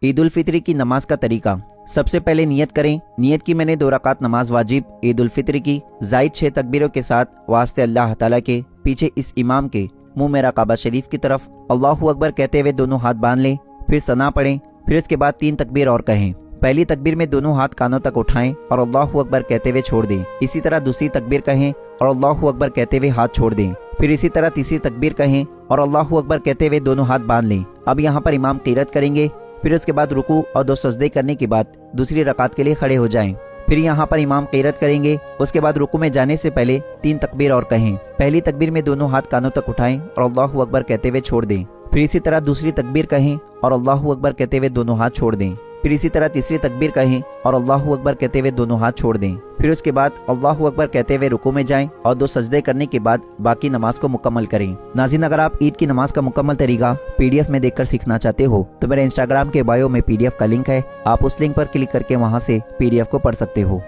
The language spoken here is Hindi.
ईद उल फित्र की नमाज का तरीका। सबसे पहले नियत करें। नियत की मैंने 2 रकात नमाज वाजिब ईद उल फित्र की जायद 6 तकबीरों के साथ वास्ते अल्लाह ताला के। पीछे इस इमाम के मुंह में काबा शरीफ की तरफ अल्लाहु अकबर कहते हुए दोनों हाथ बांध लें, फिर सना पढ़ें। फिर इसके बाद 3 तकबीर और कहें। पहली तकबीर में दोनों हाथ कानों तक उठाएं और अल्लाहु अकबर कहते हुए छोड़ दें। इसी तरह दूसरी तकबीर कहें और अल्लाहु अकबर कहते हुए हाथ छोड़ दें। फिर इसी तरह तीसरी तकबीर कहें और अल्लाहु अकबर कहते हुए दोनों हाथ बांध लें। अब यहाँ पर इमाम क़ीरत करेंगे। फिर उसके बाद रुकू और 2 सजदे करने के बाद दूसरी रकात के लिए खड़े हो जाएं। फिर यहाँ पर इमाम क़ीरत करेंगे। उसके बाद रुकू में जाने से पहले 3 तकबीर और कहें। पहली तकबीर में दोनों हाथ कानों तक उठाएं और अल्लाहु अकबर कहते हुए छोड़ दें। फिर इसी तरह दूसरी तकबीर कहें और अल्लाहु अकबर कहते हुए दोनों हाथ छोड़ दें। फिर इसी तरह तीसरी तकबीर कहें और अल्लाहु अकबर कहते हुए दोनों हाथ छोड़ दें। फिर उसके बाद अल्लाहु अकबर कहते हुए रुकू में जाएं और 2 सजदे करने के बाद बाकी नमाज को मुकम्मल करें। नाज़रीन, अगर आप ईद की नमाज का मुकम्मल तरीका PDF में देखकर सीखना चाहते हो तो मेरे इंस्टाग्राम के बायो में PDF का लिंक है। आप उस लिंक पर क्लिक करके वहां से PDF को पढ़ सकते हो।